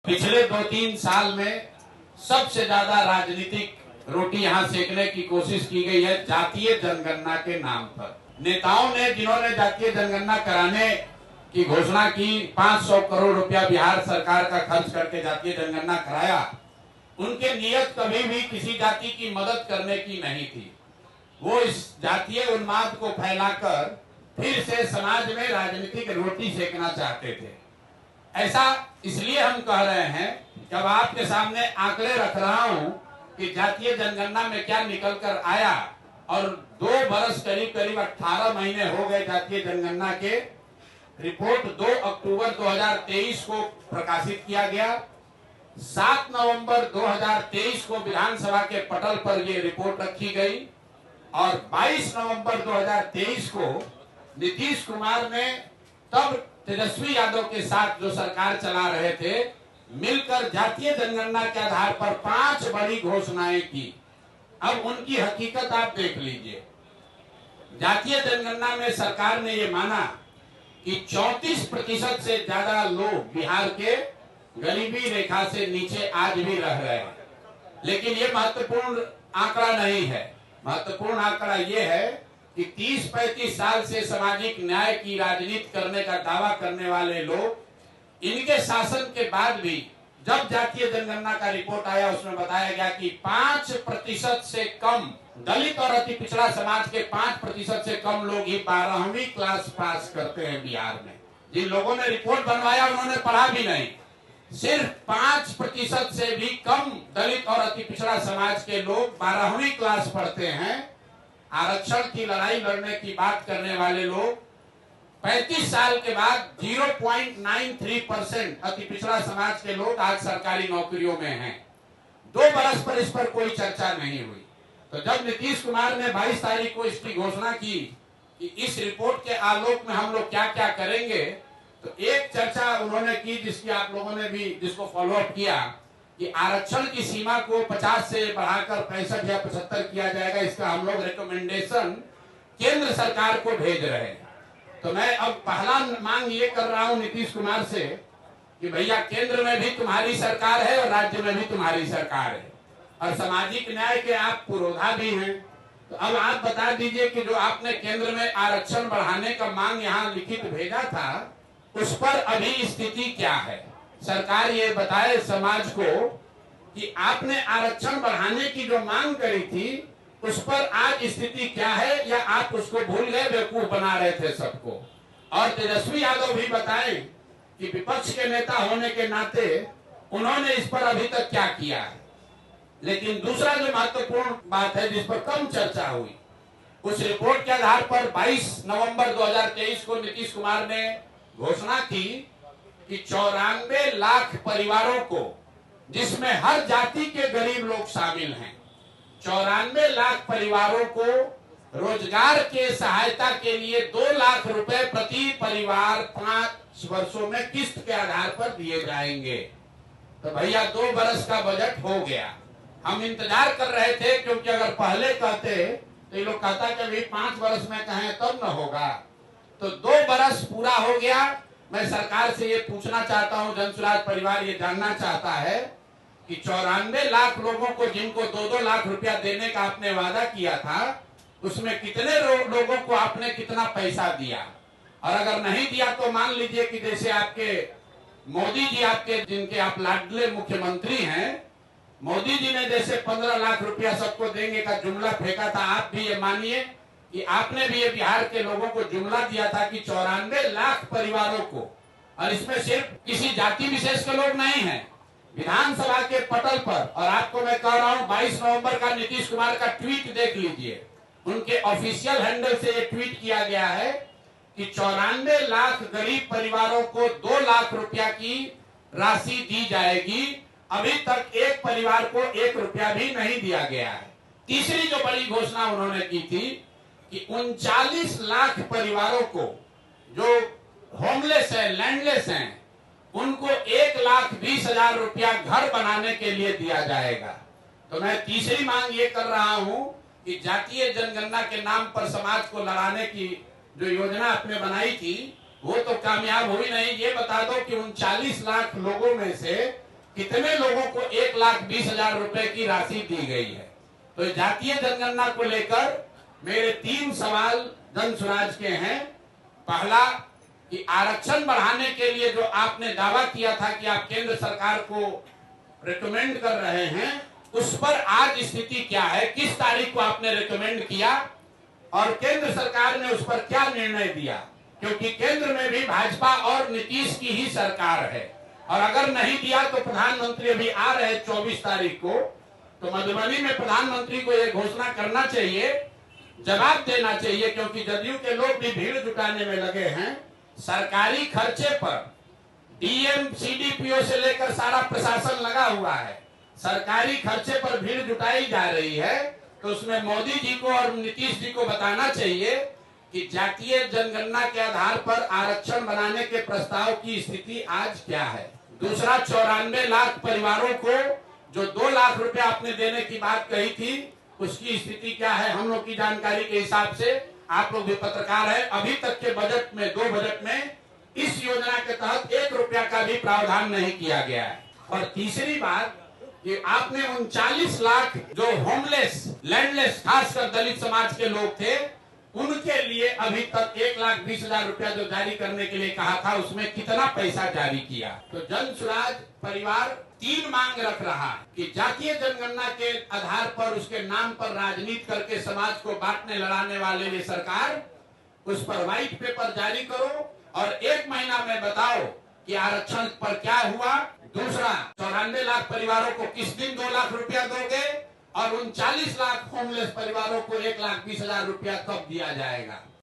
पिछले 2-3 साल में सबसे ज्यादा राजनीतिक रोटी यहाँ सेकने की कोशिश की गई है जातीय जनगणना के नाम पर। नेताओं ने जिन्होंने जातीय जनगणना कराने की घोषणा की, 500 करोड़ रुपया बिहार सरकार का खर्च करके जातीय जनगणना कराया, उनके नियत कभी भी किसी जाति की मदद करने की नहीं थी। वो इस जातीय उन्माद को फैलाकर फिर से समाज में राजनीतिक रोटी सेकना चाहते थे। ऐसा इसलिए हम कह रहे हैं कि अब आपके सामने आंकड़े रख रहा हूं कि जातीय जनगणना में क्या निकल कर आया, और 2 बरस करीब 18 महीने हो गए जातीय जनगणना के। रिपोर्ट 2 अक्टूबर 2023 को प्रकाशित किया गया। 7 नवंबर 2023 को विधानसभा के पटल पर ये रिपोर्ट रखी गई और 22 नवंबर 2023 को नीतीश कुमार ने तब तेजस्वी यादव के साथ जो सरकार चला रहे थे मिलकर जातीय जनगणना के आधार पर 5 बड़ी घोषणाएं की। अब उनकी हकीकत आप देख लीजिए। जातीय जनगणना में सरकार ने ये माना कि 34% से ज्यादा लोग बिहार के गरीबी रेखा से नीचे आज भी रह रहे हैं। लेकिन ये महत्वपूर्ण आंकड़ा नहीं है। महत्वपूर्ण आंकड़ा ये है कि 30-35 साल से सामाजिक न्याय की राजनीति करने का दावा करने वाले लोग, इनके शासन के बाद भी जब जातीय जनगणना का रिपोर्ट आया उसमें बताया गया कि 5% से कम दलित और अति पिछड़ा समाज के 5% से कम लोग ही 12वीं क्लास पास करते हैं बिहार में। जिन लोगों ने रिपोर्ट बनवाया उन्होंने पढ़ा भी नहीं। सिर्फ 5% से भी कम दलित और अति पिछड़ा समाज के लोग 12वीं क्लास पढ़ते हैं। आरक्षण की लड़ाई लड़ने की बात करने वाले लोग 35 साल के बाद 0.93% अति पिछड़ा समाज के लोग आज सरकारी नौकरियों में हैं। 2 बरस पर इस पर कोई चर्चा नहीं हुई। तो जब नीतीश कुमार ने 22 तारीख को इसकी घोषणा की कि इस रिपोर्ट के आलोक में हम लोग क्या क्या करेंगे, तो एक चर्चा उन्होंने की जिसकी आप लोगों ने भी जिसको फॉलोअप किया कि आरक्षण की सीमा को 50 से बढ़ाकर 65 या 75 किया जाएगा। इसका हम लोग रिकमेंडेशन केंद्र सरकार को भेज रहे हैं। तो मैं अब पहला मांग ये कर रहा हूं नीतीश कुमार से कि भैया केंद्र में भी तुम्हारी सरकार है और राज्य में भी तुम्हारी सरकार है और सामाजिक न्याय के आप पुरोधा भी हैं। तो अब आप बता दीजिए कि जो आपने केंद्र में आरक्षण बढ़ाने का मांग यहाँ लिखित भेजा था उस पर अभी स्थिति क्या है। सरकार ये बताए समाज को कि आपने आरक्षण बढ़ाने की जो मांग करी थी उस पर आज स्थिति क्या है, या आप उसको भूल गए, बेवकूफ बना रहे थे सबको। और तेजस्वी यादव भी बताएं कि विपक्ष के नेता होने के नाते उन्होंने इस पर अभी तक क्या किया है। लेकिन दूसरा जो महत्वपूर्ण बात है जिस पर कम चर्चा हुई, उस रिपोर्ट के आधार पर 22 नवंबर 2023 को नीतीश कुमार ने घोषणा की कि 94 लाख परिवारों को, जिसमें हर जाति के गरीब लोग शामिल हैं, 94 लाख परिवारों को रोजगार के सहायता के लिए 2 लाख रुपए प्रति परिवार 5 वर्षों में किस्त के आधार पर दिए जाएंगे। तो भैया 2 बरस का बजट हो गया। हम इंतजार कर रहे थे क्योंकि अगर पहले कहते तो ये लोग कहता कि अभी 5 बरस में कहें तब न होगा। तो 2 बरस पूरा हो गया। मैं सरकार से ये पूछना चाहता हूं, जनसुराज परिवार ये जानना चाहता है कि 94 लाख लोगों को जिनको 2-2 लाख रुपया देने का आपने वादा किया था, उसमें कितने लोगों को आपने कितना पैसा दिया, और अगर नहीं दिया तो मान लीजिए कि जैसे आपके मोदी जी, आपके जिनके आप लाडले मुख्यमंत्री हैं, मोदी जी ने जैसे 15 लाख रुपया सबको देंगे का जुमला फेंका था, आप भी ये मानिए कि आपने भी ये बिहार के लोगों को जुमला दिया था कि 94 लाख परिवारों को, और इसमें सिर्फ किसी जाति विशेष के लोग नहीं हैं, विधानसभा के पटल पर। और आपको मैं कह रहा हूं 22 नवंबर का नीतीश कुमार का ट्वीट देख लीजिए, उनके ऑफिशियल हैंडल से ये ट्वीट किया गया है कि 94 लाख गरीब परिवारों को 2 लाख रुपया की राशि दी जाएगी। अभी तक एक परिवार को 1 रुपया भी नहीं दिया गया है। तीसरी जो बड़ी घोषणा उन्होंने की थी कि 39 लाख परिवारों को जो होमलेस है, लैंडलेस हैं, उनको 1,20,000 रुपया घर बनाने के लिए दिया जाएगा। तो मैं तीसरी मांग ये कर रहा हूं कि जातीय जनगणना के नाम पर समाज को लड़ाने की जो योजना आपने बनाई थी वो तो कामयाब हुई नहीं। ये बता दो कि 39 लाख लोगों में से कितने लोगों को 1,20,000 रुपए की राशि दी गई है। तो जातीय जनगणना को लेकर मेरे 3 सवाल जन स्वराज के हैं। पहला कि आरक्षण बढ़ाने के लिए जो आपने दावा किया था कि आप केंद्र सरकार को रिकमेंड कर रहे हैं, उस पर आज स्थिति क्या है? किस तारीख को आपने रिकमेंड किया और केंद्र सरकार ने उस पर क्या निर्णय दिया? क्योंकि केंद्र में भी भाजपा और नीतीश की ही सरकार है, और अगर नहीं दिया तो प्रधानमंत्री अभी आ रहे 24 तारीख को, तो मधुबनी में प्रधानमंत्री को यह घोषणा करना चाहिए, जवाब देना चाहिए, क्योंकि जदयू के लोग भी भीड़ जुटाने में लगे हैं। सरकारी खर्चे पर डीएम सीडीपीओ से लेकर सारा प्रशासन लगा हुआ है, सरकारी खर्चे पर भीड़ जुटाई जा रही है, तो उसमें मोदी जी को और नीतीश जी को बताना चाहिए कि जातीय जनगणना के आधार पर आरक्षण बनाने के प्रस्ताव की स्थिति आज क्या है। दूसरा, 94 लाख परिवारों को जो 2 लाख रुपए आपने देने की बात कही थी, उसकी स्थिति क्या है? हम लोग की जानकारी के हिसाब से, आप लोग भी पत्रकार है, अभी तक के बजट में, 2 बजट में इस योजना के तहत 1 रुपया का भी प्रावधान नहीं किया गया है। और तीसरी बात कि आपने 39 लाख जो होमलेस, लैंडलेस, खासकर दलित समाज के लोग थे, उनके लिए अभी तक 1,20,000 रुपया जो जारी करने के लिए कहा था, उसमें कितना पैसा जारी किया? तो जन स्वराज परिवार 3 मांग रख रहा है कि जातीय जनगणना के आधार पर, उसके नाम पर राजनीति करके समाज को बांटने लड़ाने वाले ये सरकार, उस पर व्हाइट पेपर जारी करो और 1 महीना में बताओ कि आरक्षण पर क्या हुआ। दूसरा, 94 लाख परिवारों को किस दिन 2 लाख रुपया दोगे, और 39 लाख होमलेस परिवारों को 1,20,000 रुपया कब दिया जाएगा?